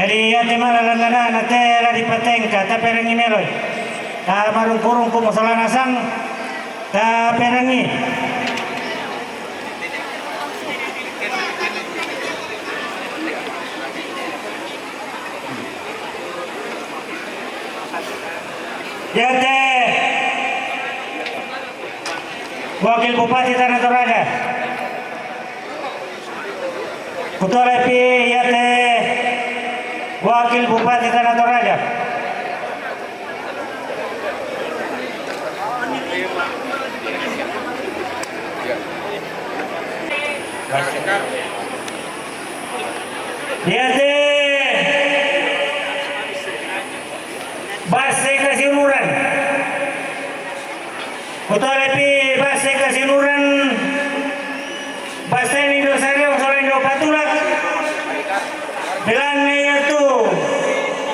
Jadi ya timara lana na te la di patengka ta perangi meloy. Ta marung kurung ku masalah nasang ta perangi. Ya te Wakil Bupati Tanah Toraja. Ketua LP ya te Wakil Bupati Tanah Toraja. Ya te Basai Kasimuran. Ketua LP Basai Kasimuran. Basai Indosari Solen Patulak. Belan itu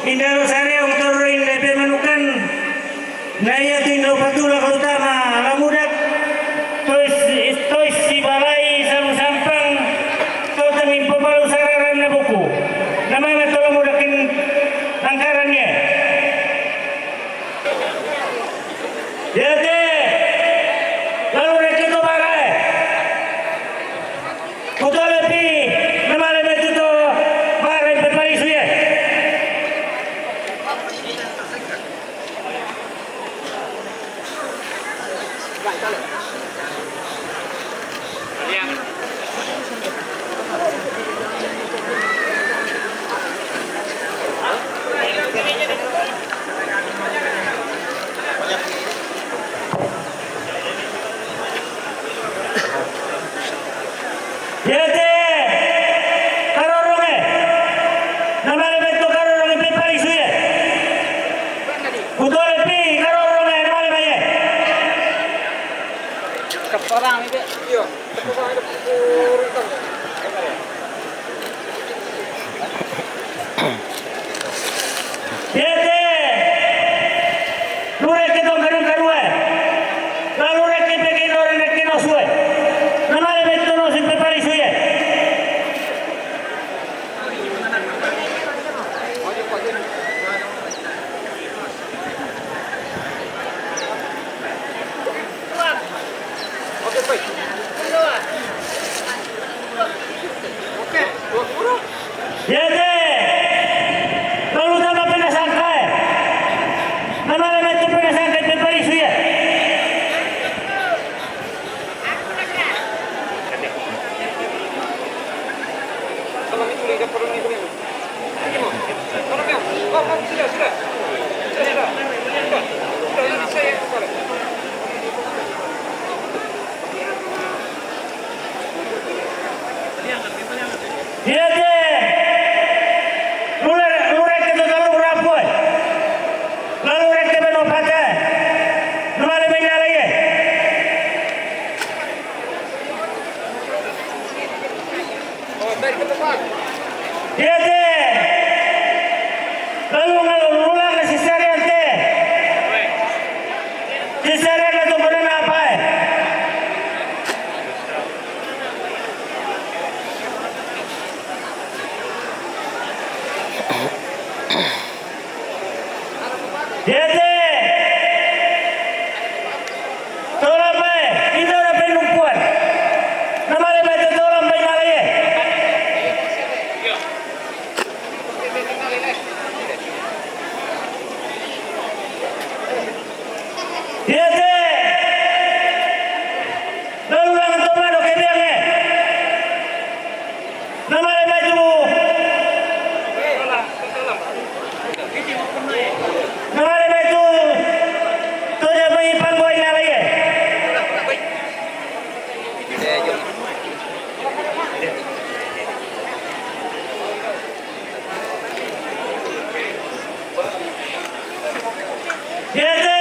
Indaro Sari untuk DP Manukan. Naya Tindo Patulak utama Lamudak. Tois si balai salu sampang. Kau tangin pebalu sararan na buku. Namanya tolong mudakin anggarannya. Jadi lalu rekito barai. Kutu lebih namanya begitu barai berbaris dia. Jadi karoronge namanya begitu karoronge berbaris dia. Kutu lebih karoronge namanya baye. Orang ini, iya, Jadi lu rek dong karu-karuan. Lalu rek bikin orang rek nosue. Namanya begitu no simpe paris dia. Jadi lalu tambah penasangka. Namanya begitu penasangka simpe paris dia. Jadi lu rek itu kalau berapa? Lalu rek itu berapa? Namanya benda lagi. Jadi lalu ngulang ke sisarian teh. Sisarian itu benar apa? Jadi tolong baik, kita orang penumpuan. Namanya baca tolong baik lagi. Jadi lalu orang tomado kebiangnya. Namanya baju. Namanya baju. Tuh dia bagi panggoynya lagi. Jadi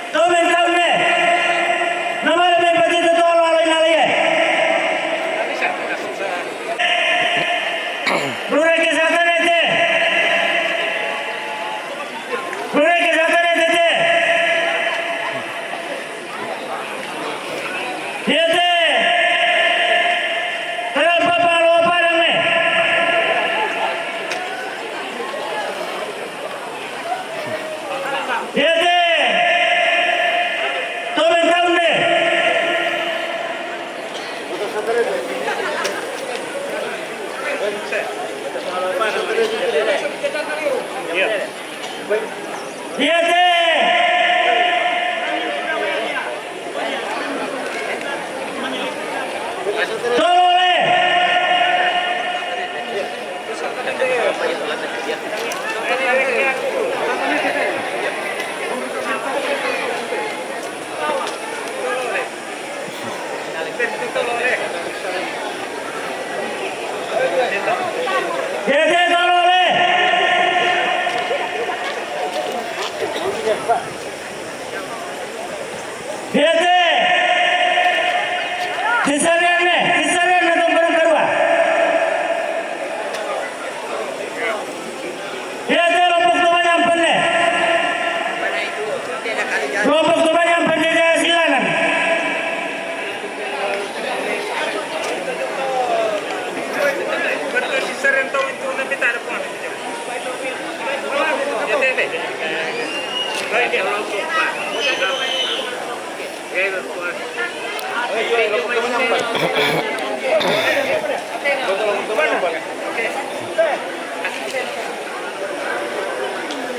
tuh mentaunya. Namanya baju itu tolong alih lagi. Lurah kesehatan itu. Lurah kesehatan itu. Jadi kenapa Pak Lupa Iya teh. Tolole. Iya teh tolole. Iya teh. Kisarian natong barang karua. Iya teh lompok tuman nyampen ne. Lompok tuman nyampen di Jaya Silanan.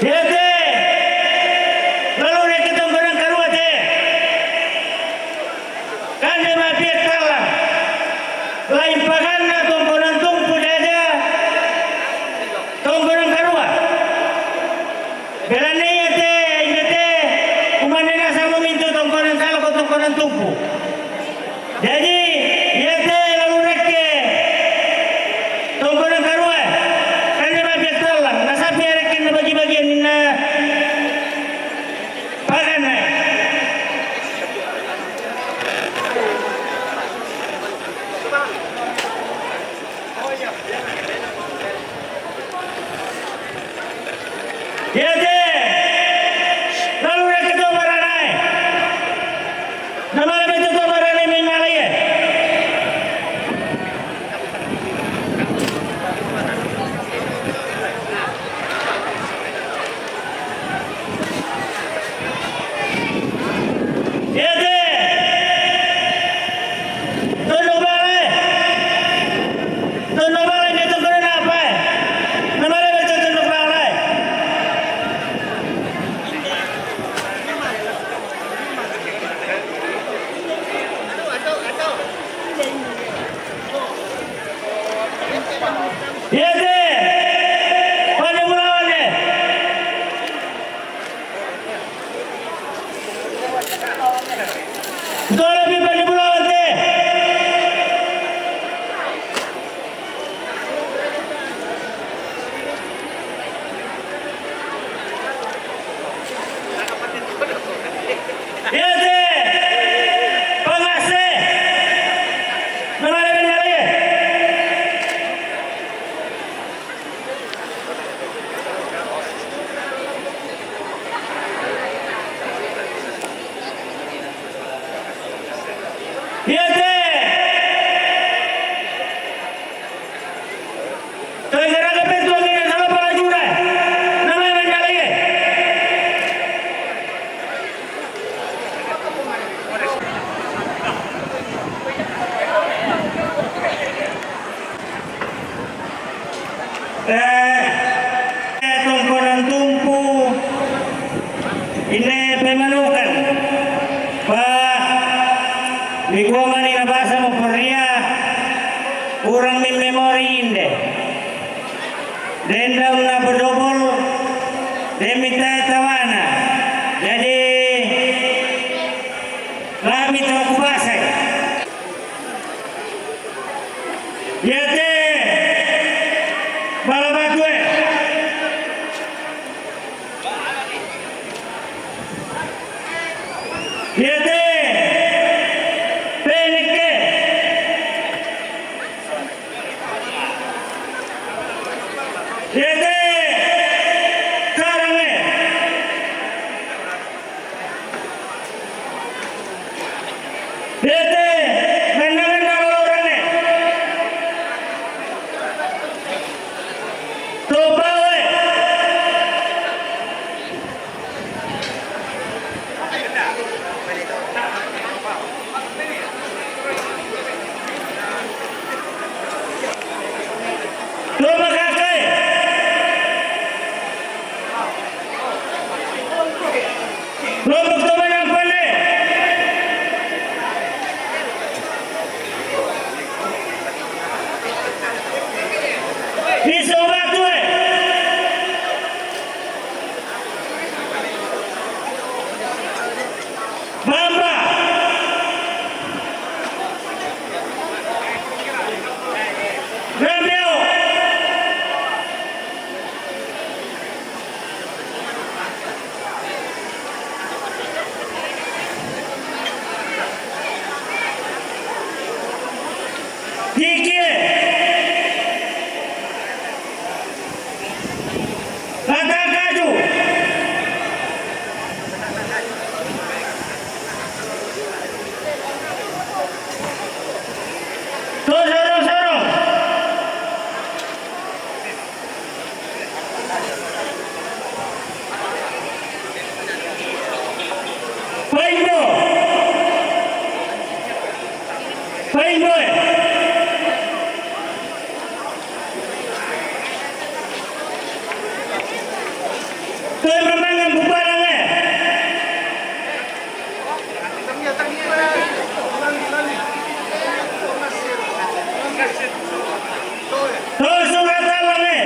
Iya teh. Lalu nek kita barang karua teh. Kan dia mabiat kalah. Lain paganna tongkonan tungku jaja. Tongkonan karua. Belane teh, ingat teh. Kumanena sama mintu tongkonan salah ko tongkonan tungku. Jadi, iya teh lalu nek ke. Tongkonan karua. Kan dia mabiat kalah. Nasapi rekin na bagi-bagian na paganna. Iya teh. Lalu nek kita baranai. Nama lebih itu baranai mengalai. Iya teh. Tunduk balai. Tunduk balai itu kena apa? Nama lebih itu tunduk balai. Iya teh. Pada mulawan deh. Betul lebih pada mulawan teh. Iya teh. Pengasih. Nama lebih nyali. Iya teh. Tegara kepentuan ini salah para jura. Nama lebih nyali. Tongkonan tumpu ini pemanukan Pak Mikuwa mani na basa mo Korea kurang min memori inde dendam na berdobol demita tawana jadi kami telah kubasa ya teh balabatwe ya teh peneke ya teh karange ya teh menang-menang orangnya tobawe Lo makan Tuan membangun bubarangnya. Tuan surat talangnya.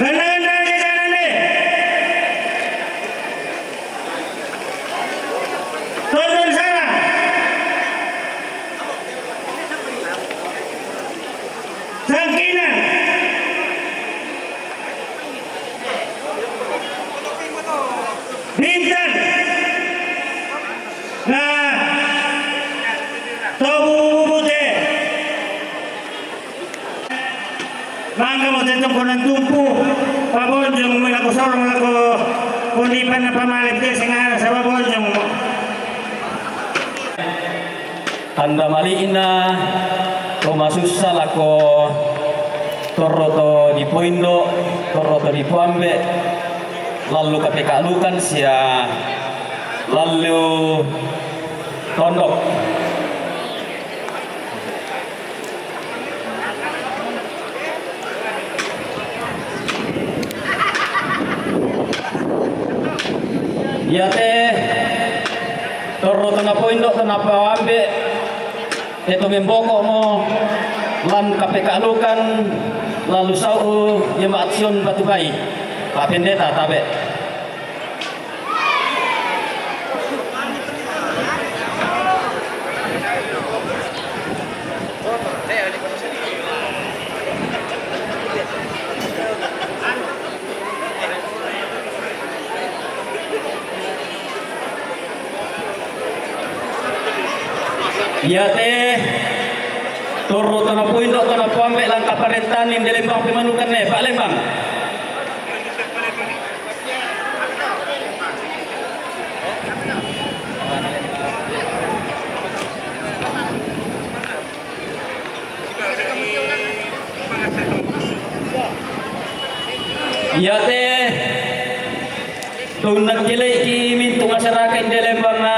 Gandang-gandang jajanan nih. Tuan sana. Sangkinan. Bintan. Nah. Tobu bubute. Mangga mo tetong ko ng tumpu. Pabonjong mga kusorong ako. Kundipan na pamalit din sa nga sa pabonjong mo. Tanda maliin na tumasusal ako toroto di Poindo, toroto di Puambe, lalu kapekalukan siya, lalu tondok. Ya teh, toroto na Poindo, na Puambe, ito memboko mo lan kapekalukan lalu sau yang aksyon batu bayi papendeta tabe ya teh turu tanah Poindo tanah Puambe lang kaparentanin di Lembang Pimanukan Pak Lembang. Ya teh tunang jelek ki mintu masyarakat di Lembang na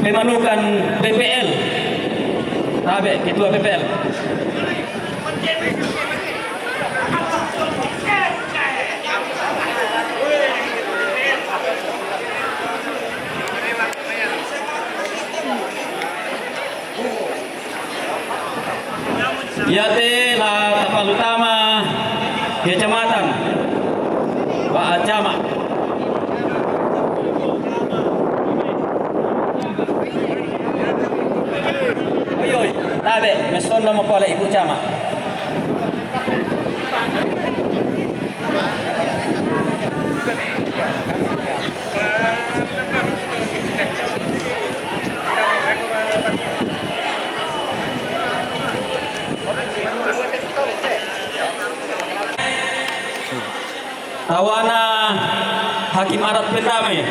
Pimanukan BPL. Tabe, ketua BPL. Ya teh lah kapal utama kecamatan Pak Acama. Oi, tabe, meson nama pola ibu cama. Tawana Hakim Adat Pendame.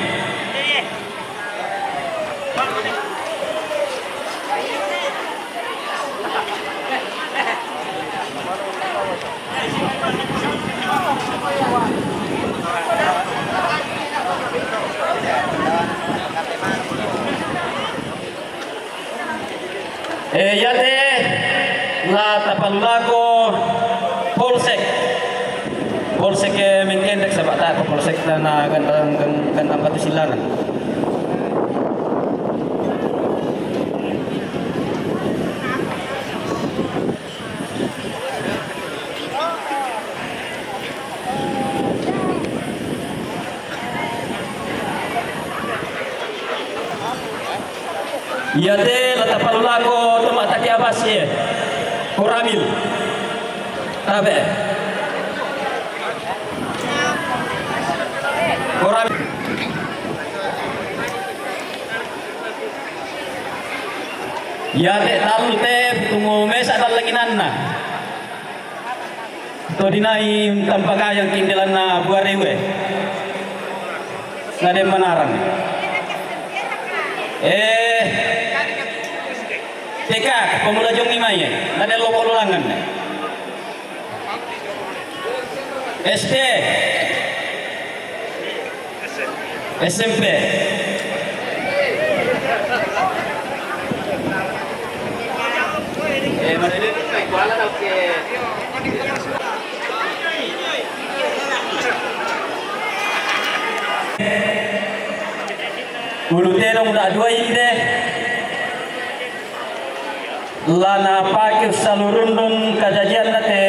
Ya teh la tapalako polsek mengkendek sebab tak polsek na gantang batu silangan. Ya teh la tapalako tomak taki abasye Koramil tabe Koramil ya teh talu teh tunggu mesa dalaginan na to dinai tampagayang kindilan na buarewe na de manarang TK Pemuda Jong Imai ada lomok lulangan SD SMP ulu tenong da dua inde lana pakir salurundun kajajian nate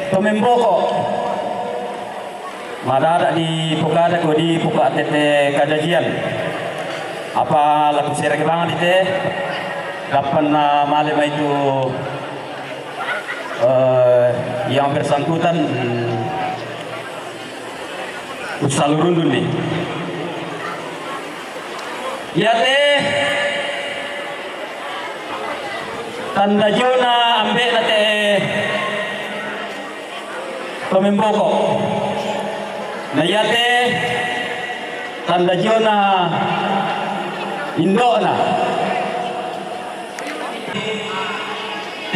pememboko madara di pukada ko di puka tete kajajian apa laku serake banget ite kapan malam itu yang bersangkutan salurundun nih ya teh tanda jona ambe nate pememboko na yate tanda jona indo na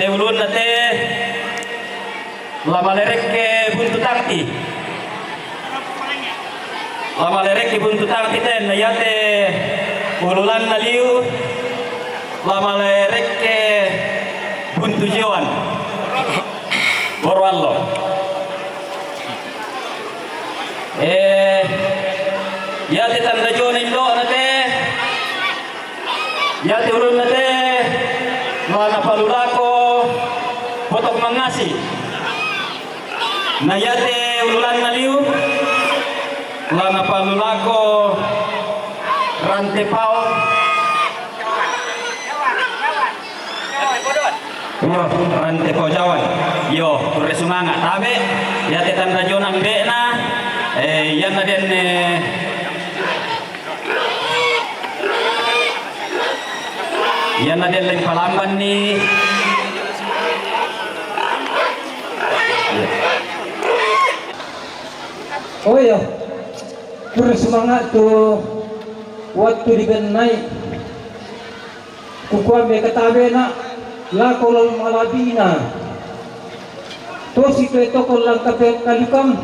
te ulun nate lama lerek ke buntu takti lama lerek ke buntu takti ten na yate ululan na liu lama lerek ke buntu jiwan Borwallo yate tanda jona indo nate yate ulun nate mana palulako potok mangasi na yate ululan naliu lana palulako rantepao yo rantepao jawan yo resunganga tabe yate tanda jona mbena yan na den yan na din lang palamban ni oh ya bersemangat tu waktu dibenai kukuan me katabe na la kolol malabina to si to kolang kape kalikam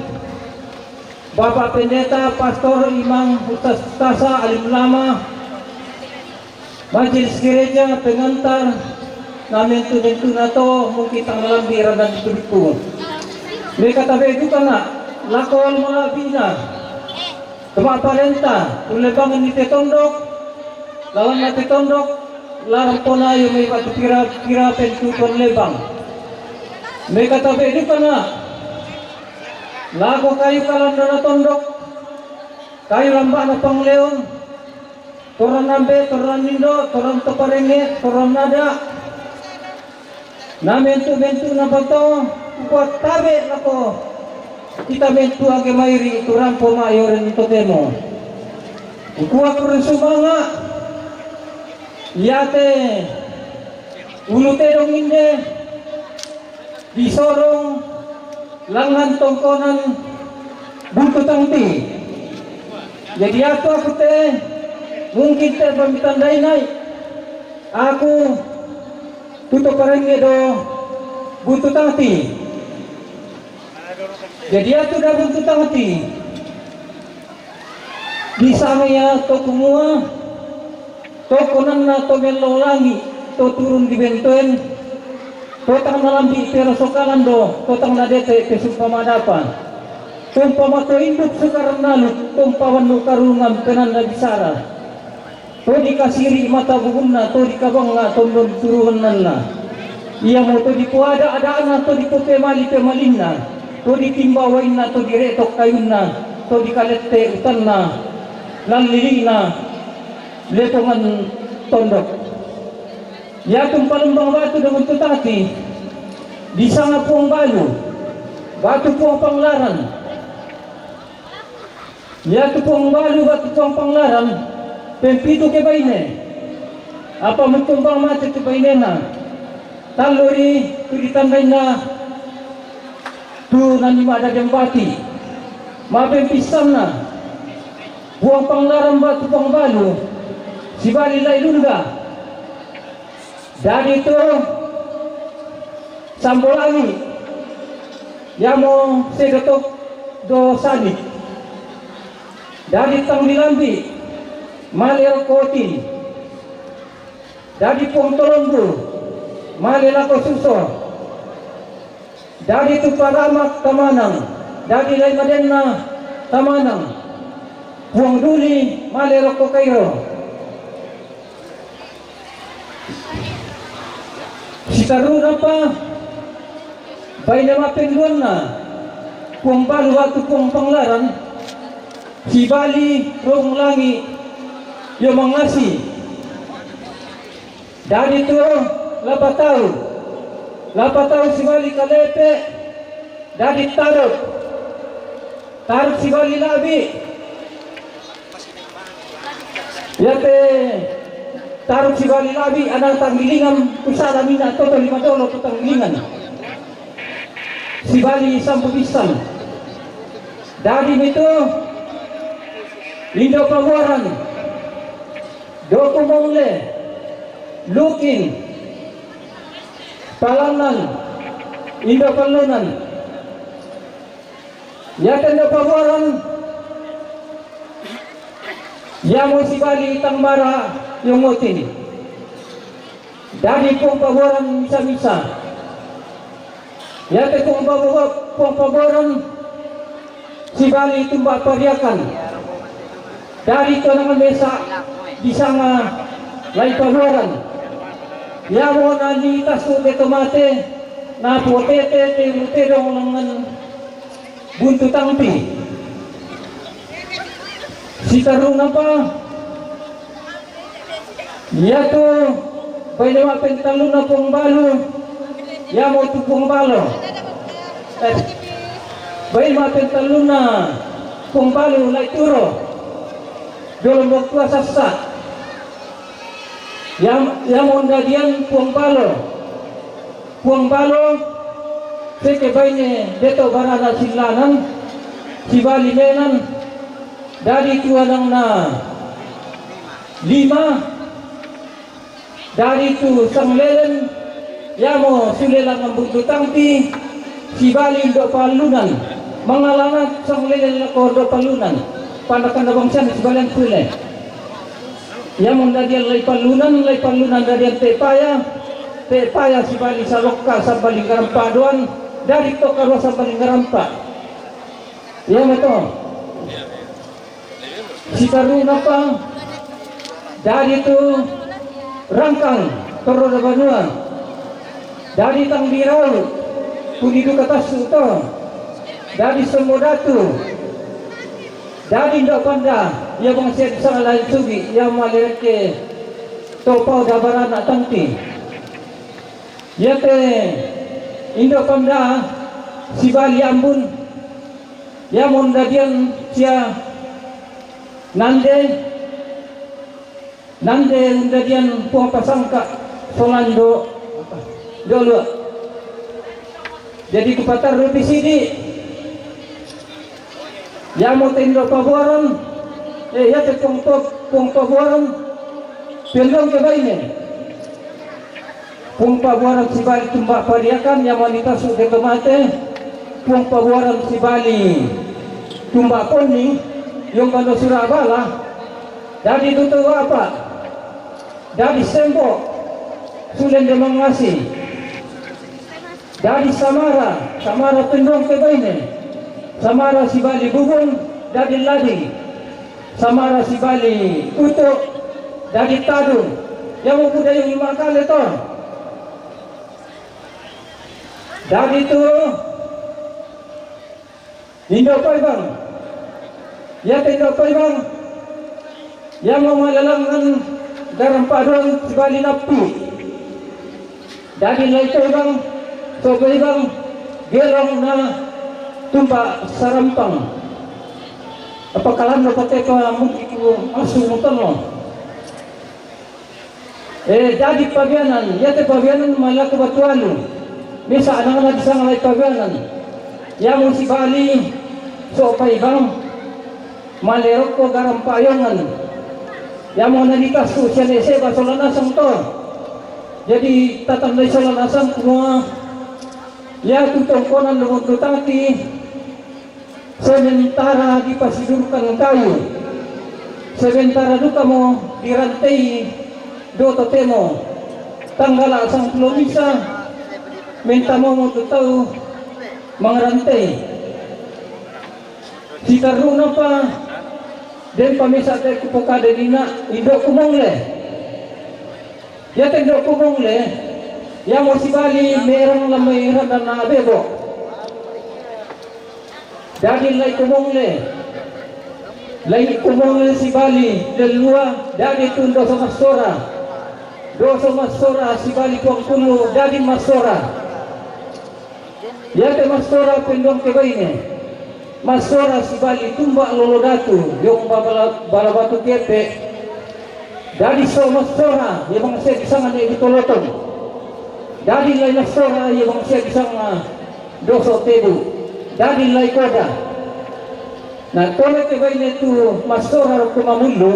Bapak Pendeta, Pastor, Imam, Ustasa, Alim Lama, Majelis Gereja, pengantar, namin tu na to, mungkin tang malam di radan tulipu. Mereka tabi itu kana, lakon malabina, temak parenta, ulebangan ni tetondok, lawan na tetondok, larang pona yung may batu kira pentuton lebang. Mereka tabi itu kana, lago kayu kalan na tondok, kayu lamba na pangleon, toran nambe, toran nindo, toran toparenge, toran nada, na mentu na bato, kuat tabe lako, kita mentu age mairi, turan pomayoren ito temo, kuat bersumanga, yate, ulute dong inde, disorong, langan tongkonan buntut tangti. Jadi aku teh mungkin teh pamitan dainai. Aku tutup parenge do buntut tangti. Jadi aku dah buntut tangti. Di sana ya to kumua to konan na to melolangi to turun di bentuen. Totang nalambi pero sokalan do, totang nadete pesumpamadapan. Tumpama to induk sekarang nalut, tumpawan no karungan penan na bisara. To dikasiri mata buhunna, to dikabang na, tondon turunan na. Iya mo to dipuada-adaan na, to dipupemali pemalin na. To ditimbawain na, to diretok kayun na. To dikalete utan na, lanliling na, letongan tondok. Ya tumpalembang batu dengan tutati di sana puang balu batu puang panglaran ya tu puang balu batu puang panglaran pempitu ke baine apa mentumbang mati ke baine na taluri tu ditandai na tu nani ada jembati ma pempisan na puang panglaran batu puang balu si bali lai lunda. Dan itu Sambolangi yang mau segetok do sani dari Tangdilambi Maler Koti dari Pontolombu Malela Kosuso dari Tuparamak Tamanang dari Laimadenna Tamanang Puang Duli, Malerok ko kayo. Si Karuna pa, bay na mapinduan na, kung balu at kung panglaran, si Bali, Rong Langi, yung mga si. Dari to, lapataw si Bali Kalepe, dari Tarot si Bali Labi, yate, Tarot si Bali Labi, anang tanggilingan, kusara mina, toto 5 dolo, to tanggilingan. Si Bali Sampubisan, dari nito, Indo Pamuaran, Doko Mongle, Lukin, Palanan, Indo Palunan, Yakan Indo Pamuaran, Yamo si Bali Tangbara, yung Motin, dari pong Pamuaran misa-misa, Yate pong Pamuaran, si Bali Tumba Pariakan, dari ito ng mesa, bisa nga lay Pamuaran, Yamo na nitas ko de tomate, na potete, teruterong langan buntutang pi. Si Karuna pa, yato, bay na mapentalo na pong balo, Yamo tu pong balo. Bay mapentalo na pong balo, lay turo. Dolong tua sasa. Yamon gadian puang balo, seke baine deto barana silanan, si Bali menan, dari tuanang na 5, dari tu sang lelen, yamo sulelang ang bugdutangti, si Bali do palunan, mangalangat sang lelen na do palunan, panakan na bangsan si Bali ang sule. Yamon dadian lay palunan dadian tepaya si Bali sa lokal sa Balinggarampa doan dari to karwa sa Balinggarampa. Yamo to. Si Karuna pa dari to Rangkang Toro na Banua. Dari Tangbiraw Pulido Katasu to. Dari Semodatu. Dari Indo Panda, ia mengasih sang lain sugi, ia melihat ke topau dabaran nak tangti. Ia te Indo Panda, si Bali Ambun, ia mondadian cia Nande undadian puang pasangka Solando dulu. Jadi kupatar rupi sini. Yamo Indo Pamuaran, yate pong Pamuaran, pendong ke baine. Pong Pamuaran si Bali Tumba Pariakan, yamo nita sude tomate, pong Pamuaran si Bali Tumba Poni, yung kano Surabala, dari tutu apa? Dari Sembo, Sulen de Mangasi, dari Samara pendong ke baine. Samara si Bali Bubong dari Lading, Samara si Bali Uto dari Tadung, yang muda yung 5 kali to. Dari itu Indo Paibang, ya Indo Paibang, yang mau malalangan garam padon si Bali Napu. Dari Lai Paibang, so Paibang gerong na Tumba Sarampang. Apakalan na pati ka mungkiku asumutan mo. Jadi pabianan, yate pabianan malaki batualu. Bisa anak-anak bisa ngalai pabianan. Yang si Bali so Paibang malerok ko garam payongan. Yang mau nalikas ko siya nese basolanasang to. Jadi tatandai solanasang kumua ya tutong konan lumututati sementara dipasidurkan kayu, sementara duka mo dirantai doto temo tanggala sang plomisa menta mo tahu mengerantai si Karuna pa Den pamisa tayo kupukada dina, indo kumong le. Ya tendo kumong le, ya mo si Bali merang lamay radan na bebo. Dahil lay kumong le. Lay kumong le si Bali, dalua, dahil tundo sa masora. Do sa masora, si Bali kuang kulo, dahil masora. Ya te masora pendong kebaine. Masora si Bali tumba lolodatu, yung balabatu kepe. Dari so masora, yung mga siya gisangan na itulotong. Dari lay masora, yung mga siya gisangan doso tebu. Dari lay koda. Na tole ke bay netu masora ro kumamulo,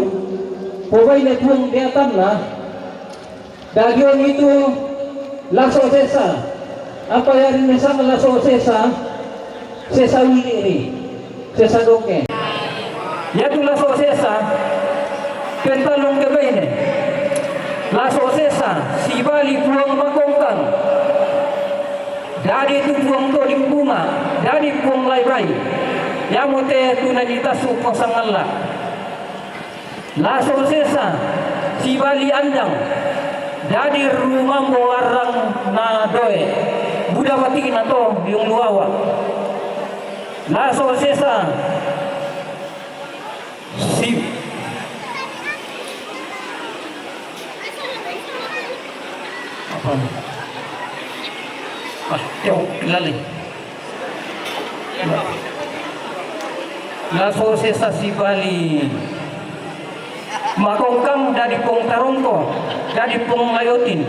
po bay netong diatan na. Dari yung itu laso sesa. Apa yang mesang laso sesa? Sesa wili ni. Sesa doke. Yatu laso sesa. Pentalong gabay ni. Laso sesa, si Bali puang makongkang. Dari itu puang to di bunga, dari puang laybay. Yamote tunanita suko sangalla. Laso sesa, si Bali andang. Dari rumah mengarang na doe. Budawati na to yung luawa. Laso sesa, si jauh lali. Laso sesa si Bali makongkang dari pong tarongko, dari pong layotin.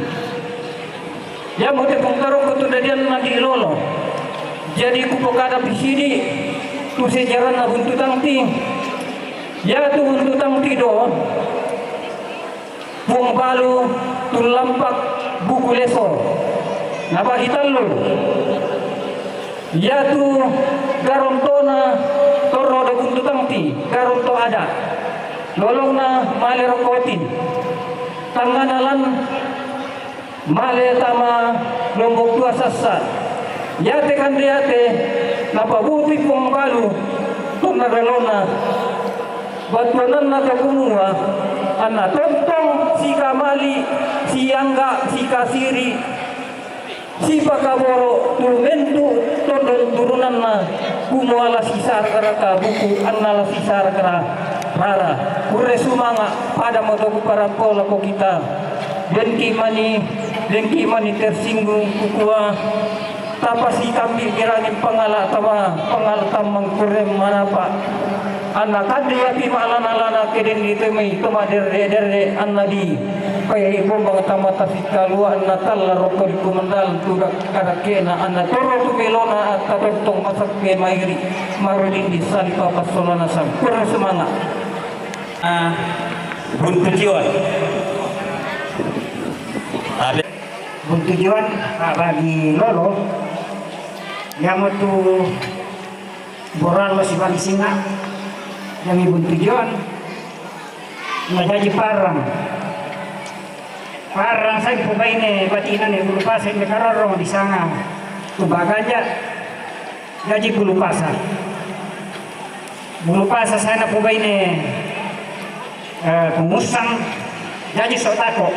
Ya mo te pong tarongko tu dadian na di lolo. Jadi kupokada bisidi tu sejaran na buntutang ti. Ya tu buntutang ti do. Pong balu tu lampak buku leso. Napa hitallu. Ya tu garontona toro do buntutang ti, garonto ada. Lolong na male rokotin. Tanganalan male tama lombok tua sasa. Yate kandriate napabuti pong balu tong nagalona. Batuanan na kagunua ana tontong si kamali si angga si kasiri si pakaboro tulmentu tondon turunan na kumuala sisar karaka buku anala sisar kara rara kure sumanga pada motoku para pola ko kita dengki mani tersinggung kukua tapasi kami kirani pangala tama pangal tamang kure manapa anak kadya pi malana keden dito may tumader dere annadi kaya ibo mga tamata fikalua natal rokol kumandal tudak karakena anak toro tumelona at tatotong masak ke mairi marudin di salipa pasolana sang kurang semangat buntu jiwan. Buntu jiwan bagi lolo yang itu boral masih bagi singa yang ibu tujuan menjadi parang saya pubay ni batinan ni bulupasa ni karorong di sana tubagaja jadi bulupasa sana pubay ni pemusang jadi sotako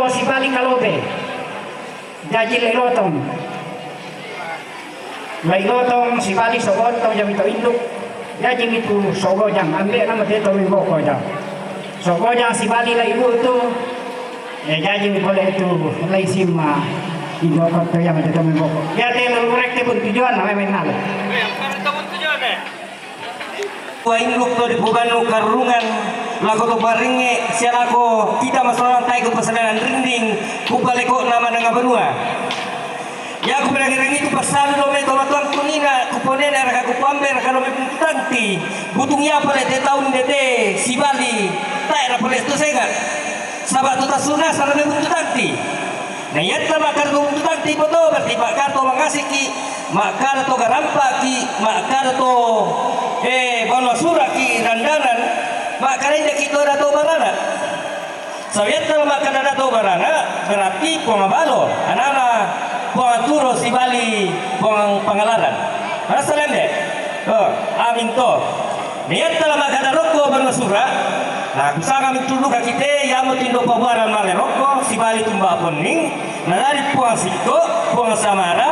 si Bali kalobe jadi lelotong si Bali sogotong jam itu induk jadi itu sogojang ambil nama dia tu minggu jam sogojang si Bali lah ibu itu ya jadi boleh itu mulai sima ibu kota yang itu minggu ya dia lurek dia pun tujuan nama menal Induk to di bukan karungan lagu to baringe siapa ko kita masalah tai ko pesanan rinding kupaleko nama dengan benua. Ya aku berang-rang itu pasal lo me toma tuang kunina kuponen era ka kupamber kalau me puntanti butungnya pale te tahun dete si Bali tai era pale itu sega sabat tu tasuna sala me puntanti na yatta makar ko puntanti boto berarti makar to mangasih ki makar to garampa ki makar to bono sura ki dandanan makar inde ki to dato barana sayatta makar dato barana berarti pengabalo anana buang turo si Bali buang pangalaran. Mana salam deh? Oh, amin to. niat dalam agada rokok bermasura. Nah, kusanga mituluka kita yamo tindo pawaran male rokok si bali tumba poning, nanari puang sikko, puang samara,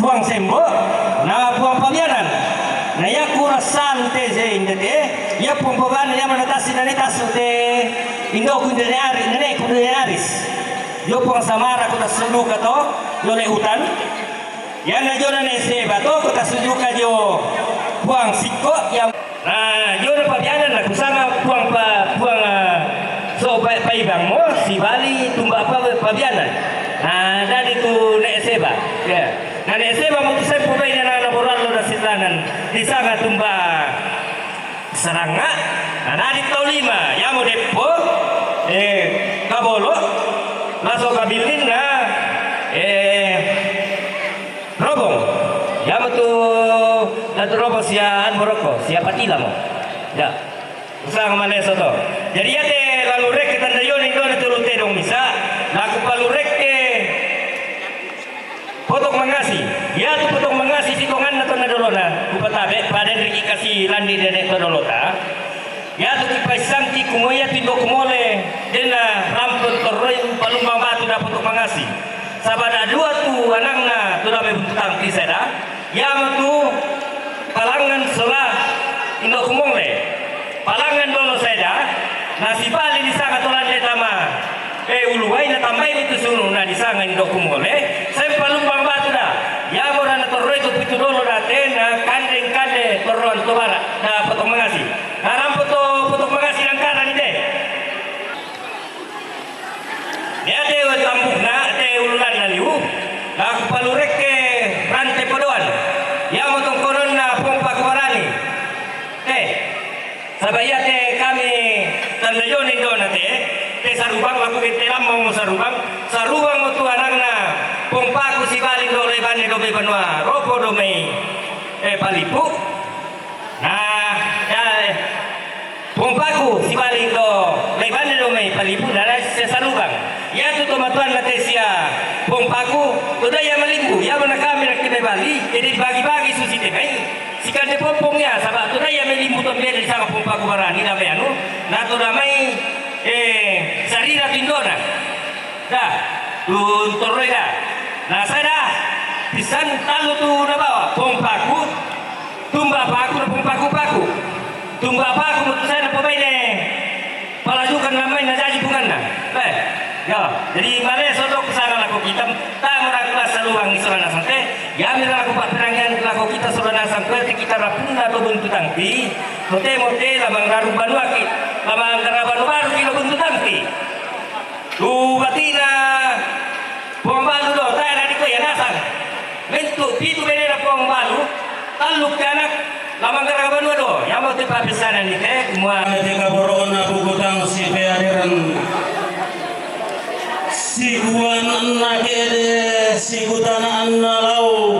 puang sembo, na puang pabianan. Na ya kura sante je indete, ya puang pawaran ya manatasi na netasu te indo kundere ari, nene kundere aris. Yo puang samara kuda suluka to, yo le hutan. Yan na yo na neseba to kuda suluka yo puang sikko yang nah, yo na pabianan na kusanga puang so paibang mo si bali tumba apa pabianan. Nah, dari tu nek seba. Ya. Nah, nek seba mo kisah pubay na naboral lo na sitlanan di sanga tumba saranga. Nah, dari tau lima ya mo depo kabolo masuk kabilin na robong. Ya mo tu datu robong siya moroko siya patila mo. Ya. Usang mana soto. Jadi ya te lalu rek kita dayon itu ada tulute dong bisa. Laku palurek ke potong mangasi. Ya tu potong mangasi si tongan na to na dolona. Kupatabe pada riki kasih landi dene to dolota. Ya tu kipaisang ki kumoya tindo kumole dena rampun toroi palumbang batu na potong mangasi. Sabada dua tu anangna tu na bebutang kiseda. Ya tu palangan solah indo kumole. Palangan dolo seda, nasi bali di sanga tolan letama. Uluway na tambay itu sunu na di sanga indo kumole. Saya palumbang batu dah. Ya mora na torroy to pitu dolo natin na kandeng kande torron to bara na potong mangasi. Haram potong mangasi ng karan ide. Dia dewa tambuk na te ululan na liu. Aku palurek ke rante padoan. Ya motong konon na pompa kubarani. Sabaya te kami tandayon indo nate te sarubang aku bitelam mau sarubang mo tu anangna pompa ku si bali do leban do bebanwa ropo do mei palipu nah ya pompa ku si bali do leban do mei palipu dara se sarubang ya tu tomatuan nate sia pompa ku toda ya malimbu ya mana kami nak te bali jadi bagi-bagi susi te kai sikan de pompongnya sabab tu ya melimbu to beda sama pompa kubarani na anu na to damai sarira tindona dah tuntoroi dah nah saya dah pisan talu tu na bawa pompaku tumba paku paku tumba paku tu saya na pemaine palajukan namai na jadi bunganna ya jadi mare sodok kesana laku kita tak merangkul saluang isolana sante ya mira laku paterangan laku kita solana sampai kita rapuna to buntu tangti mote lamang raru banua ki lamang karaban baru kilo buntu tangti lu batina pombalu do ta na diko ya nasang bentuk pitu benera pombalu taluk kanak lamang karaban do ya mo te papisanan ni te kumua ketika borona bugutang si peadiran siguan anak ede sigutana anna lau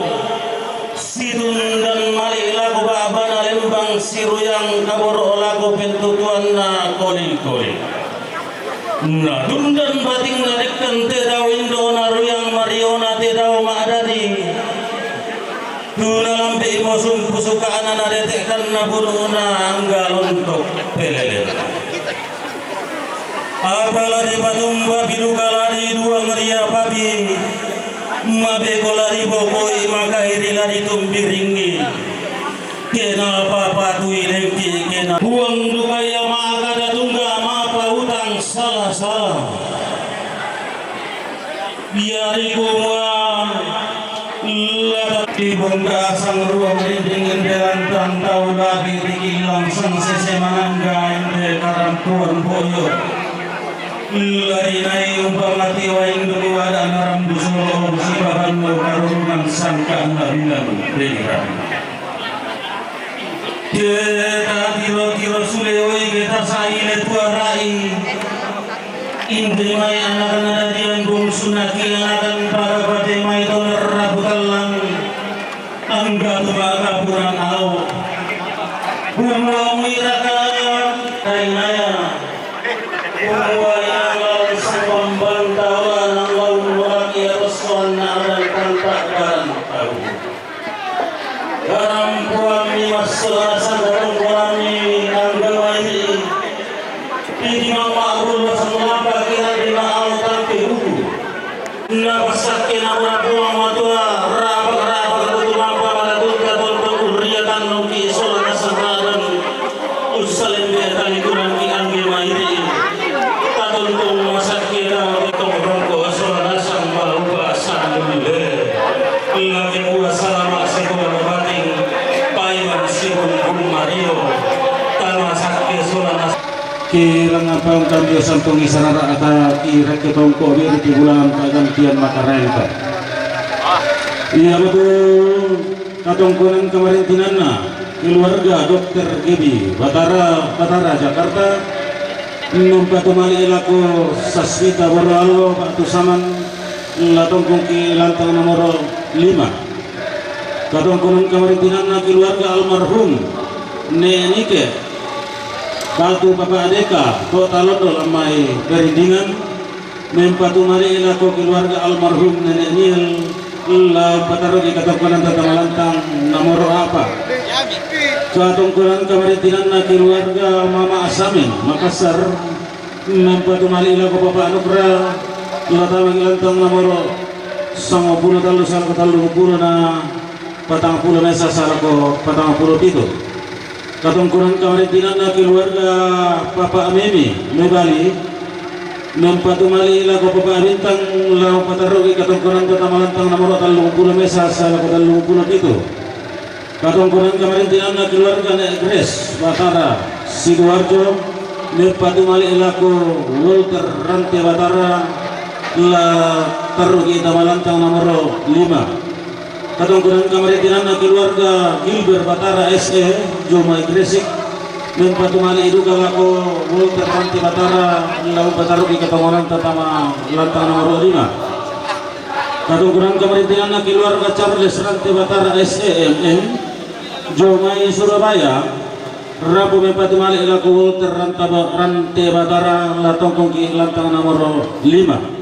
sidun dan mali lagu babana lembang siruyang kaboro lagu pentutuanna koli na dundan bating narekkan tedau indo naruyang mariona tedau maadadi tuna lampe mosum pusukaan nadetekkan naburuna anggal untuk pelele apalari patumba biru kalari dua meria papi mabe kolari bokoi maka iri lari tumbiringi kena papa tui lengki kena buang dukaya maka datungga mapa utang salah biari kumang ladat ibunda sang ruang rindingin belan tantau lagi dikilang sang sesemanangga inde karampuan boyo lari nai umpamati waing dulu ada naram busolo sibahan lo karungan sangka nabilan berikan kita kilo sulewai kita saile tuarai indri mai anak nadian bung sunaki akan para pate mai toner rabukalang angga tubaga purang au bumwa miraka kainaya bumwa yang lawan sebam bantawan ang lawan murak ya rasuan na aral kantak garam tahu garam puang ni masuk asal garam puang Allah semua bagian lima autan kebuku. Napasakin abu amatua raba ketumapa pada tunka tuntuk uriatan nuki solana samaran usalim biatan ikuran ki anggi mairi tatuntung masakira betung rongko solana sambal upa sandule lagi kuasa salama sekubah bating paiman sibun bung Mario tanah sakit solana kirang apa ang kambyo santong isarara ata kira kitong ko di bulan kagantian makarenta. Iya betul katong kunan kemarin tinana keluarga Dokter Gibi Batara Jakarta numpatu mali ilako Sasmita Boralo Pak Saman latong kungki lantang nomor 5 katong kunan kemarin tinana keluarga almarhum Nenike Batu Papa Adeka, Kota Lodol Amai Berindingan, mempatu mari ilako keluarga almarhum Nenek Niel, la patarogi katongkulan tamalantang namoro apa? Katongkulan kamaritinan na keluarga Mama Asamin, Makassar, mempatu mari ilako Papa Anukra, la tamagilantang namoro 50 talu salako talu na 40 mesa salako 47. Katongkuran kamaritinan na keluarga Papa Amemi Mebali mempatu mali ila ko Papa Bintang lao patarogi katongkuran tamalantang namoro 30 mesa sa lako 37. Katongkuran kamaritinan na keluarga Nek Grace Batara Sidoarjo mempatu mali ila ko Walter Rante Batara la tarogi tamalantang namoro 5. Katongkuran kamaritinan na keluarga Gilbert Batara SE Jomai Gresik mempatu mali iduga lako Walter Ranti Batara lau bataruki ketongonan tatama lantang nomor 5. Katongkuran kamaritinan na keluarga Charles Ranti Batara SE MM Jomai Surabaya Rabu mempatu mali lako Walter Ranti Batara latongkong ki lantang nomor 5.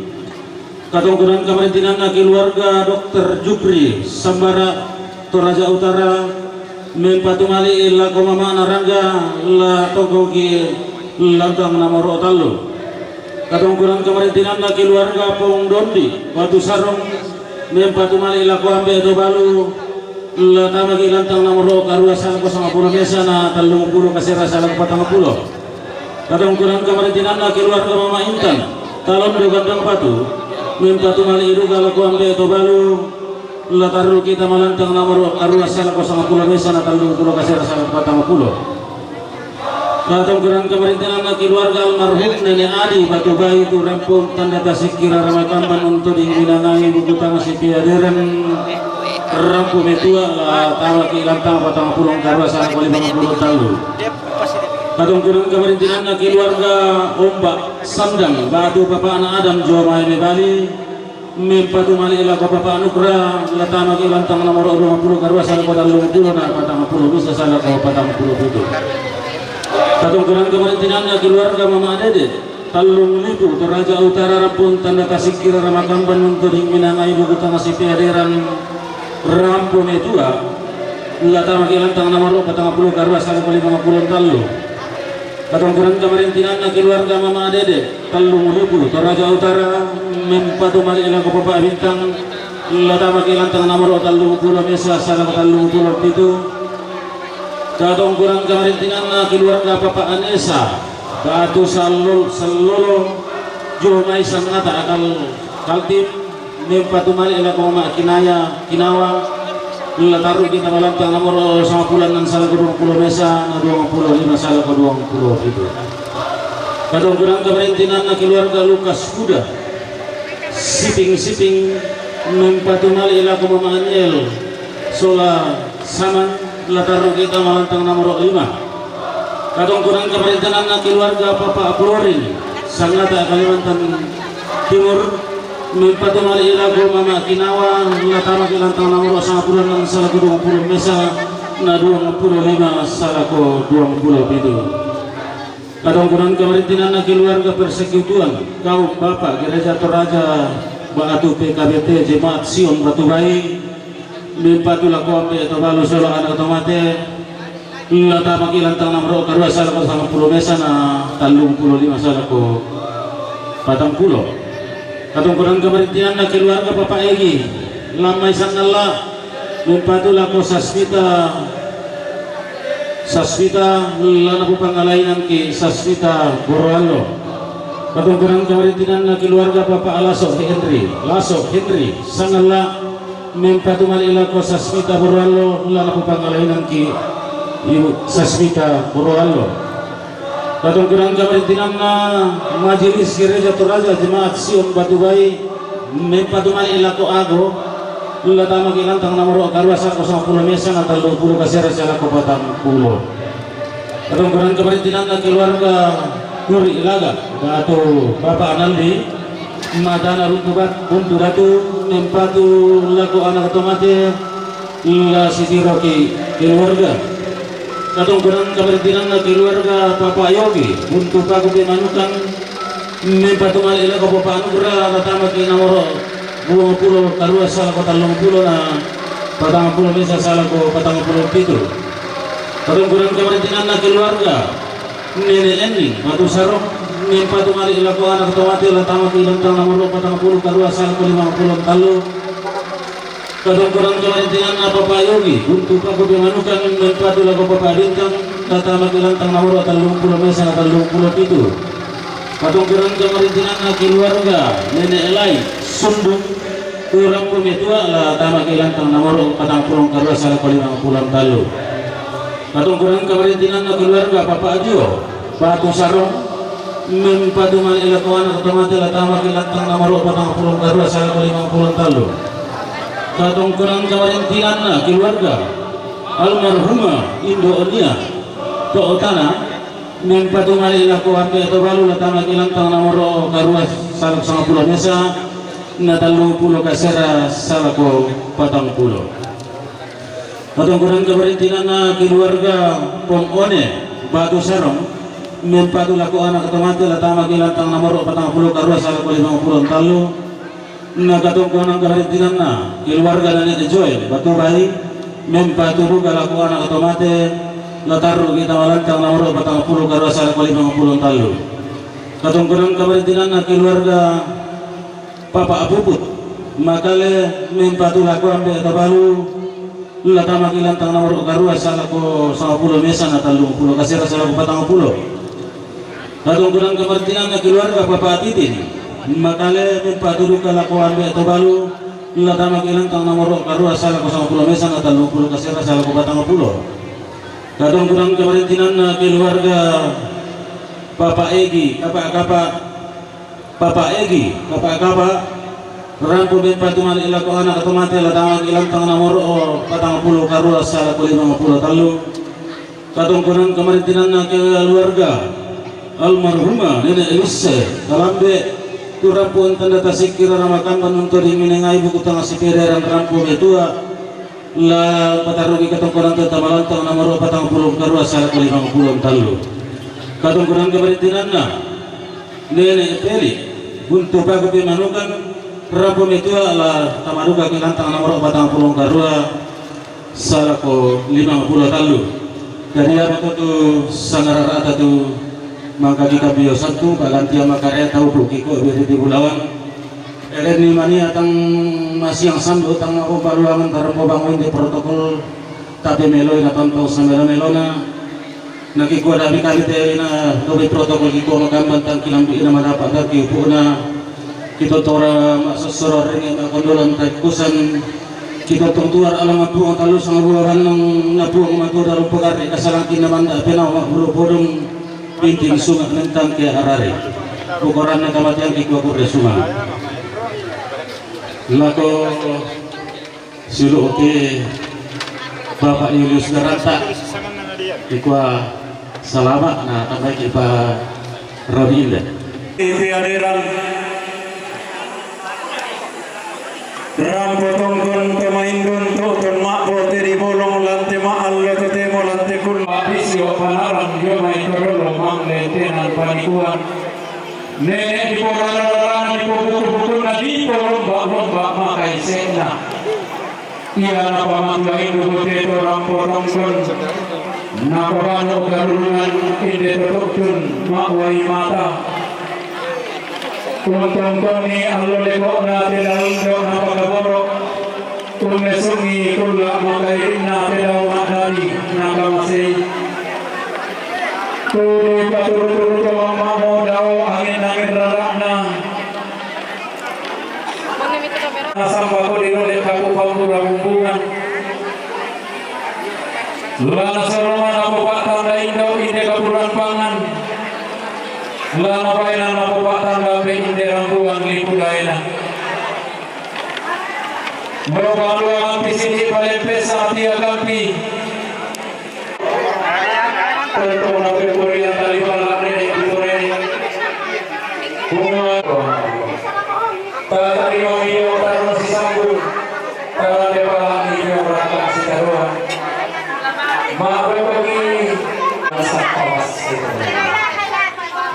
Katongkuran kamaritinan na keluarga Dr. Jupri Sambara Toraja Utara mempatu mali ila ko Mama Narangga la togogi lantang nomor 3. Katongkuran kamaritinan na keluarga Pong Dondi Batu Sarong mempatu mali ila ko Ambe Dobalu la tamagi lantang nomor karua salako 50 mesa na 30 kasira salako 40. Katongkuran kamaritinan na keluarga Mama Intan Talon do Gandang Batu mempatu mali iduga lako Ambe Tobalu la taru kita malantang nomor karua salako 50 mesa na 30 kasira salako 40. Katongkuran kamaritinan na keluarga almarhum Nenek Adi Batu Bayi itu rampung tanda tasik kira ramakamban untuk diinginangai buku tanga si piadiran rampu metua la tawa ki lantang 40 karua salako 50 talu. Katongkuran kamaritinan na keluarga Ombak Sandang Batu Papa Anak Adam Jomai Mebali mempatu mali ila ko Papa Anukra latama ki lantang nomor 20 karua salako 30 na 40 bisa salako 47. Katongkuran kamaritinan na keluarga Mama Dede Talung Lipu Toraja Utara Rampun tanda tasik kira ramakamban untuk diminangai buku tanga si piadiran rampu metua latama ki lantang nomor 40 karua salako 50 talu. Katongkuran kamaritinan na keluarga Mama Dede Talung Lipu Toraja Utara mempatu mali ila ko Papa Bintang latama ki lantang nomor 30 mesa salako 37. Katongkuran kamaritinan na keluarga Papa Anesa Batu Salolo Jomai Sangata akal kaltim mempatu mali ila ko Mama Kinawa la taruh kita malantang nomor 50 dan salako 20 mesa na 25 salako 20 itu. Katongkuran kamaritinan na keluarga Lukas Kuda Siping mempatu mali ila ko Mama Anyel Sola Saman la taruh kita malantang nomor 5. Katongkuran kamaritinan na keluarga Papa Florin Sangata Kalimantan Timur mempatu mali ila ko Mama Kinawa latama ki lantang nomor 50 dan salako 20 mesa na 25 salako 20 itu. Katongkuran kamaritinan na keluarga persekutuan kaum Bapak Gereja Toraja Batu PKBT Jemaat Sion Batu Bayi mempatu lako Ambe Tobalu Solo anak otomate latama ki lantang nomor karua salako 50 mesa na 35 salako Patang Pulo. Katungkuran kemeritian na keluarga Bapak Egi lamai sanalla mempatulah ko Sasvita lana po pangalainan ki Sasvita Boralo. Katungkuran kemeritian na keluarga Bapak Laso Henry sanalla mempatumal ila ko Sasvita Boralo lana po pangalainan ki Ibu Sasvita Boralo. Katungkuran kemeritian na Majelis Gereja Toraja Jemaat Sion Batu Bayi mempatumal ila ko ago latama kilantang namoro karwasa ko sa pulo mesa na 30 kasera sa ko Patang Pulo. Katungkuran kemeritian na keluarga Nuri Ilaga atau Bapak Analdi Madana Rutubat Bunturatu mempatu laku anak otomate la sisiroki keluarga. Katungkuran kemeritian na keluarga Bapak Yogi untuk paku pimanukan mempatumal ila ko Bapak Anugrah latama kinamoro 20 karua salah ko 30 na Patang Pulo mesa salah ko Patang Pulo Pitu. Katungkuran kemeritian na keluarga Nene Ening Batu Sarong mempatumal ila ko anak otomate latama kilantang namoro Patang Pulo karua salah ko 50 talu. Katungkuran kemeritian na Bapak Yogi untuk paku pimanukan mempatu laku Bapak Bintang latama kilantang namoro 30 mesa na 30 Pitu. Katungkuran kemeritian na keluarga Nene Elai Sundung kurang pumitua latama kilantang namoro 40 karua salah ko 50 talu. Katungkuran kemeritian na keluarga Bapak Adio Batu Sarong mempatumal ila ko anak otomate latama kilantang namoro 40 karua salah ko 50 talu. Katungkuran kemeritian na keluarga almarhumah Indo Odia Tootana mempatumal ila ko ampe ato balu latama kilantang namoro karua salah 90 mesa na 30 kasera salah ko Patang Pulo. Katungkuran kemeritian na keluarga Pongone Batu Sarong mempatu laku anak otomate latama kilantang namoro 40 karua salah ko 50 talu. Na katungkuran kemeritian na keluarga Nenek Joy Batu Bayi mempatu buka laku anak otomate lataru kita malantang namoro 40 karua salah ko 50 talu. Katungkuran kemeritian na keluarga Papa Apuput makale mempatu laku ampe tabalu latama kilantang namoro karua salah ko 10 mesa na 30 kasera salah ko Patang Pulo. Katungkuran kemeritian na keluarga Bapak Titin makale mempatu luka laku ampe tabalu latama kilantang namoro karua salah ko 10 mesa na 30 kasera salah ko Patang Pulo. Katungkuran kemeritian na keluarga Bapak Egi Bapak Egi rampu mempatumal ila ko anak otomate latama kilantang namoro 40 karua salah ko 50 talu. Katungkuran kemeritian na keluarga almarhumah Nenek Elise Kalambe tu rampu tanda tasik kira ramakan untuk diminengai buku tengah sipireran rampu betua la patarugi katungkuran tetamalantang namoro 40 karua salah ko 50 talu. Katungkuran kemeritian na Nenek Peli untuk paku pimanukan rampu betua la tamaruga kilantang namoro 40 karua salah ko 50 talu. Dari apa tu sangarara tu maka kita bio satu balantia makarya tahu bukiko di Bulawan eleni mani atang masih yang sambil utang aku paruangan tarpo bangun di protokol tapi meloi na tonton sambil melona naki gua dari kali teh na dobe protokol kiko makam bantang kilambi na madapat daki puna kita tora masuk soror ring kondolan taikusan kita tungtuar alamat buang talu sang buaran nang nabuang matu dalam pegari kasalangkin naman penaw buru-burung pinting sungai nentang ke Harare ukuran kematian ikut kure sungai lako silu oke Bapak Julius Garanta ikwa salama nah tambah kita Robi Indah hadiran rampotongkon pemain guntur mak boteri bolong lantai maal temo lantai kul Bisyo panaran yo may torolo mang lentenan panikuan Nenek di poralaran di puputu na di poromba makaisena Iya na pamanglain dugote torang porongkon Napabano garungan inde totokun makway mata Kumutong-toni ang luliko na tinaundo na pagkaburo. Kung nesungi kula makain na tinaw makdali na kamasay. Tuloy paturo-turo ka mga mo daw angin-angin rara na. Nasamba ko din ulit ako pangurang-bungan. Lana sa rumah na pupatan na indaw hindi kapuran pangan. Lana pa ina na pupatan na hindi rangbuang lipuday na. Baru ang pisili palepes sa ati agampi. Tentu na pepuri ang taliban lakne pepuri. Bunga. Tadi mau iyo taruh si sambung. Taruh dewa iyo berangkat si taruhan. Maaf bagi masa awas itu.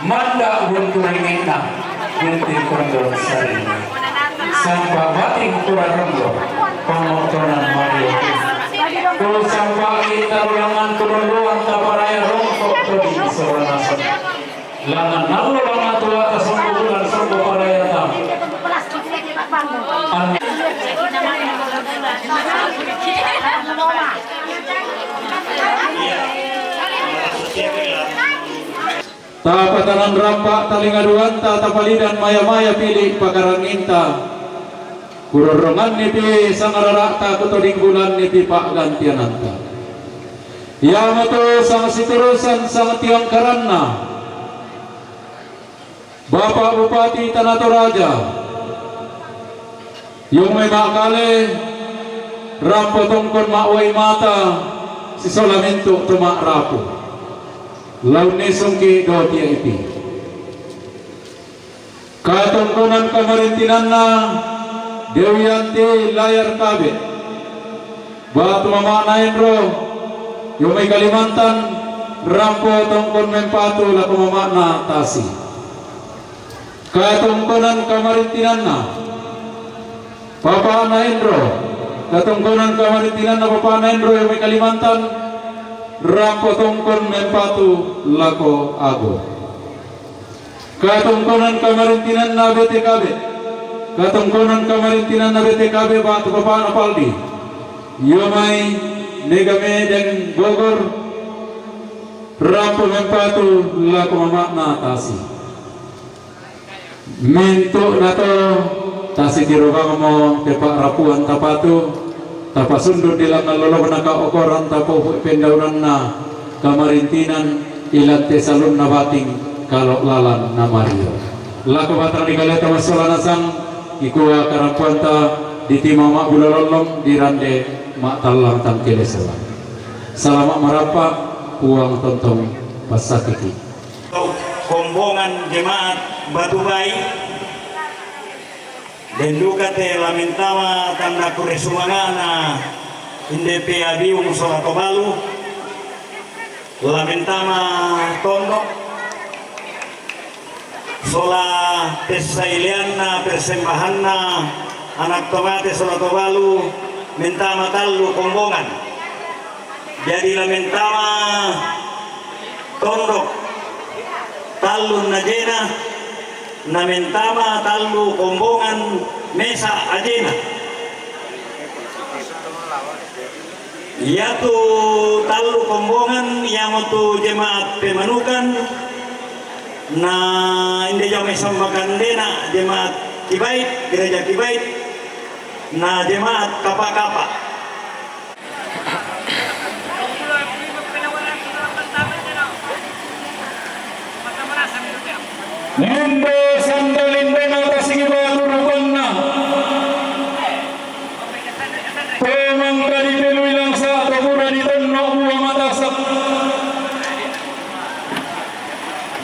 Manda buntu ringina, buntu kondor sari. Sampai bating kurang rembuk, pengotoran Mario. Terus sampai kita ruangan turun taparaya rongkok tadi seorang langan nalu langan tua atas bulan sumbu paraya tam. Tapatanan rampak talingaduan tapalidan maya-maya pilih pagaranginta. Kurorongan nipi sangarara ta kutoding bulan nipi pak gantiananta. Yamato sang siturusan sang tiang karanna. Bapak Bupati Tanah Toraja. Yung may makale rampotong kon maway mata si Solamento tumak rapo. Laun nesong ki do tiang ipi. Katongkonan kamarintinan na Dewianti layar kabe. Batu mamanain ro. Yung may Kalimantan rampo tongkon mempatu la kumamakna tasi. Katongkonan kamarintinan na papanain ro. Katongkonan kamarintinan na papanain ro yung may Kalimantan rampo tongkon mempatu lako ago. Katongkonan kamarintinan na BTKB. Katongkonan kamarintinan na BTKB batu Bapak Napaldi. Yomai negame dan Bogor rampo mempatu lako mamakna tasi. Minto nato tasi dirobang mo tepak rapuan tapatu tapasundod dilang nalolong nakaokoran tapo pendaunan na kamarintinan ilante salun na bating kalau lalan na Mario. Lako batang di kaleta masolana sang ikuwa karampuanta di timah mak bulalolong di rande mak talang tangkele sewa. Salamat marapak uang tontong pasakiki. Kombongan jemaat Batubay dan duka te lamentama tanda kuresumangana indepe abiung solato balu lamentama tondok sola pesailianna persembahanna anak tomate solato balu mentama talu kombongan jadi lamentama tondok talun najena namentama talu kombongan mesa ajena yaitu talu kombongan yang untuk jemaat pemanukan na inde jame sambakan dena jemaat Kibait gereja Kibait na jemaat kapa-kapa Nindo sandalin bena kasing batu rupangna. Pemang kali pelui langsa tabura di tenok buah matasak.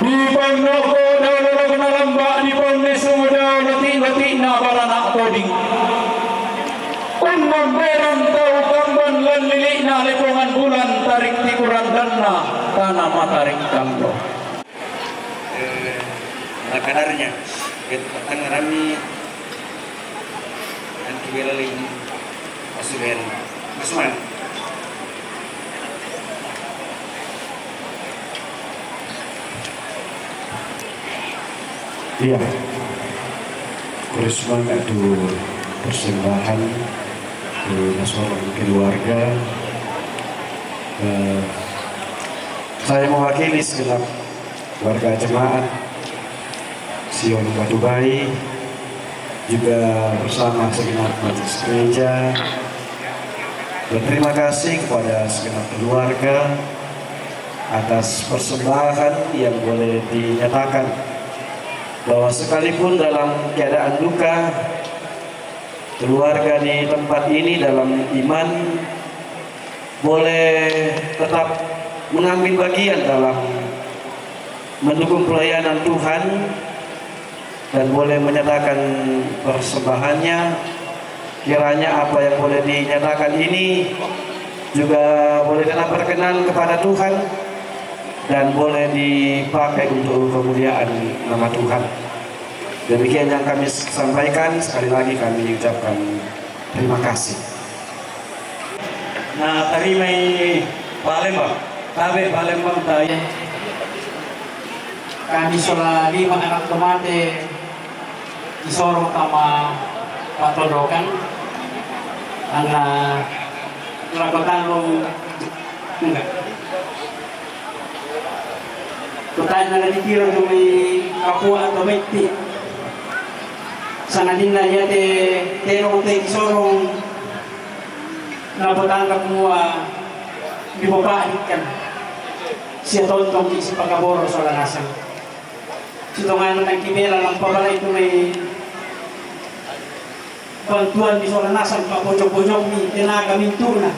Di pondoko dawala kenalamba di pondesu daw lati-lati na baranak toding. Umang berang tau kamban lan lili na lipungan bulan tarik tikuran danna tanah matarik kambo. kadarnya gitu petang rami dan kibela lain asuben Usman iya Kurisma itu persembahan ke seorang keluarga. Saya mewakili segenap warga jemaat Sion Batu Bayi, juga bersama segenap majelis gereja, berterima kasih kepada segenap keluarga atas persembahan yang boleh dinyatakan bahwa sekalipun dalam keadaan duka, keluarga di tempat ini dalam iman boleh tetap mengambil bagian dalam mendukung pelayanan Tuhan dan boleh menyatakan persembahannya. Kiranya apa yang boleh dinyatakan ini juga boleh tetap berkenan kepada Tuhan dan boleh dipakai untuk kemuliaan nama Tuhan. Demikian yang kami sampaikan. Sekali lagi kami ucapkan terima kasih. Nah, tadi may Palembang, tabi Palembang tayo. Kami sola 5 anak tomate isorong tama patodokan ang lakotan rong enggak. Kutay na natitira do may kapuha at may ti. Sana din na yate teno te isorong napotan kapuha di babalik kan. Siya tontong si pagkaboro sa lanasan. Sito nga ng kimera ng pabalay ito may bantuan di sa lanasan, papojok-pojok ni tinagamin tuna.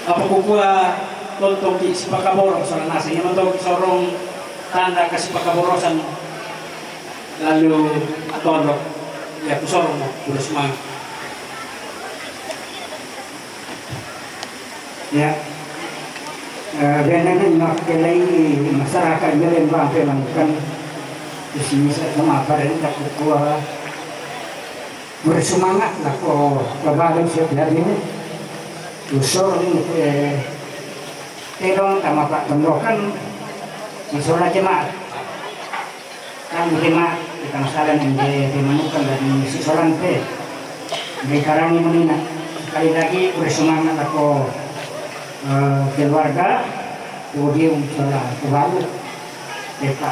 Kapakukuha tontong si pagkaboro sa lanasan. Yung itong sorong tanda kasi pagkaborosan lalu atondok. Ya, kusorong mo, kulos mga. Ya. Ganyan na kilay masyarakat nyo rin ba ang pinangkan isinis at mga parin na kukuha bersemangat na ko kabalan siya dari ini usor ini terong tama pak tendokan masalah jemaat kan jemaat kita masalah yang dimanukan dari sisoran pe di karangi menina sekali lagi bersemangat aku keluarga kemudian salah kebalu kita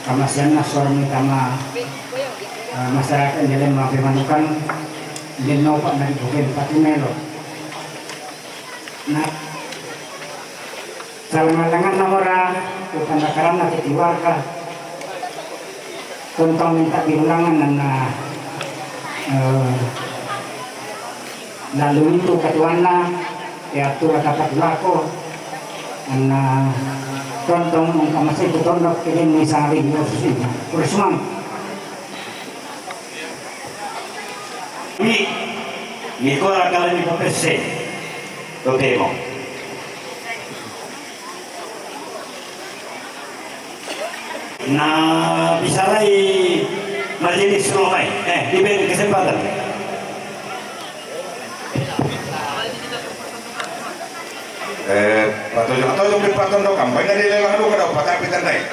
kamasian seorang utama masyarakat dalam memanukan dinopak dari bukan patimelo. Nah, salangan namora bukan karena keluarga tentang minta diulangan dan lalu itu ketuana ya tuh dapat lako na tontong ang kamasay ko tondok kilin ni sari mo susina kurisman Ni ko akala ni popese to temo. Na bisaray majelis rumay diberi kesempatan. Patulong di patondokan, banyak di lelang lu kada patapitan naik.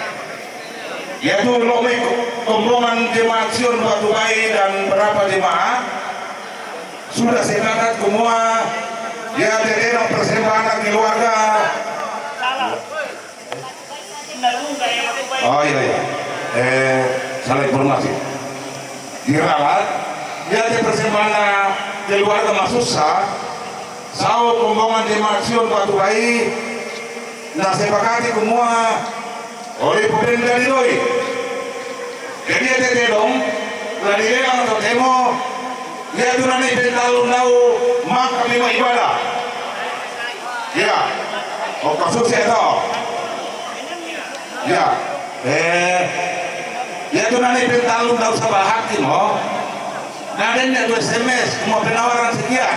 Yaitu lo may rombongan jemaat Sion Batu Bayi dan berapa jemaat sudah sepakat semua ya terdengar persembahan keluarga. Oh iya, salah informasi. Diralat, ya persembahan keluarga masuk sah. Sao rombongan jemaat Sion Batu Bayi na sepakati semua oleh pemerintah Didoi. Jadi ada tedong lagi lelang atau demo dia tu nanti bental nau mak kami mau ibadah. Ya, oh kasus itu. Ya, dia tu nanti bental nau sabah hakim oh. Nadanya tu SMS mau penawaran sekian.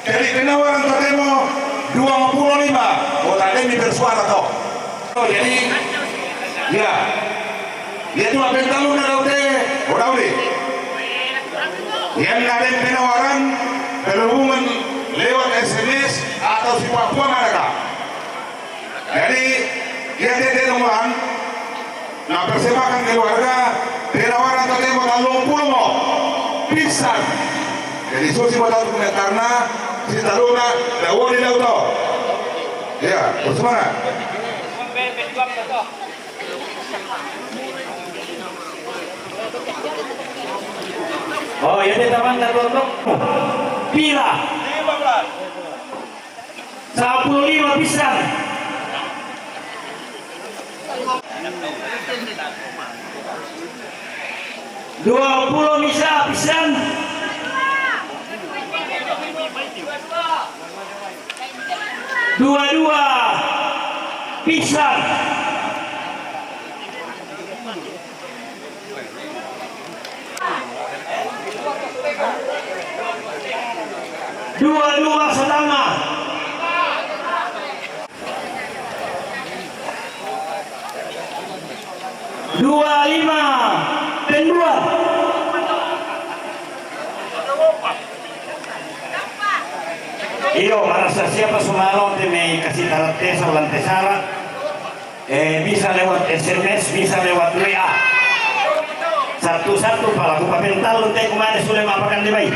Jadi penawaran demo 25, oh tadi bersuara toh. Oh, jadi, ya, dia tu apa yang tahu nak udah. Yang ada penawaran berhubungan lewat SMS atau si Papua mereka. Jadi dia nomor nah persemakan keluarga penawaran demo pisan. Jadi susi mo tayo kumentarna si Taluna dawon daw to. Ya, bersemangat. Oh, ya di taman tutup. Pila. 15 pisan. $20 pisan. 22 pisan. 22 setengah. 25 penduan. Iyo, para sa siapa sumalong di may kasih tarate sa lantesara, bisa lewat SMS, bisa lewat WA. Satu-satu pala ku papental lunte kumane sule mapakan di bayi.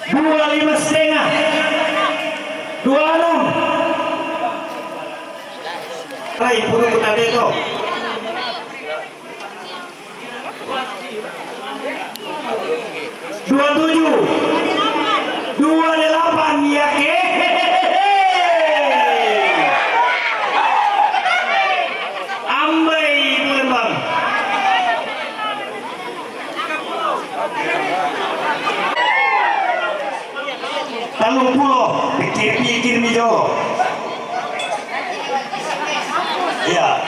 $25,5. 26. Rai puro ko tadi itu. 27. 28 ya ke. Ambai Lembang. Talung pulo, pikir-pikir mi jo. Iya.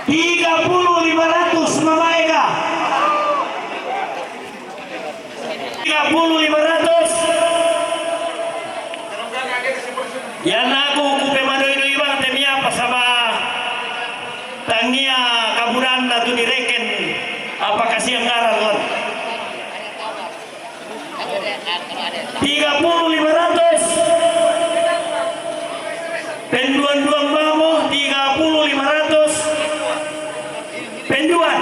30.500 Mama Ega. 30.500. Yan aku kupe madoy-doy ibang temia pasama tangia kaburan na tu direken apa kasih yang ngaran lan. 30.500. Penduan-duan mamo 30.500. Penduan.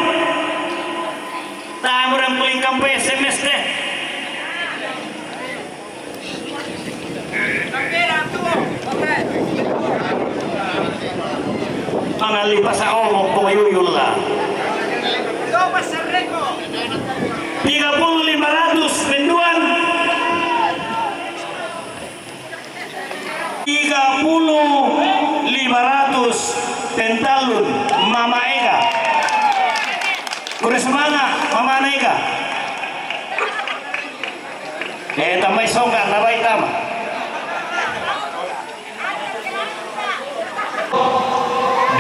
Tamu orang puling kampu SMS deh. Pangali pasa omong ko yuyul lah. 30.500 penduan. 30.500 pentalun Mama Ega. Kuris mana Mama Ega? Tamay songgan nabay tama.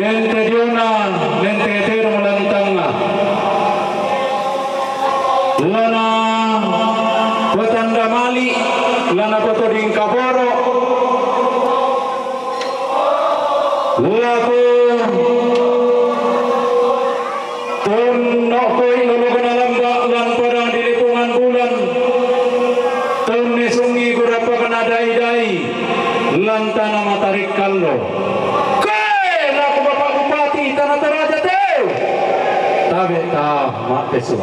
Dente diuna, dente tero melantanga. Lana Watanda Mali, lana Potoding Kaboro. Laku Tono koi lulugan alamba lan parang di lipungan bulan. Tone sungi kurapa kana dai-dai lan tanah matarik kallo. Tanah Toraja teu. Tabe ta mak pesua.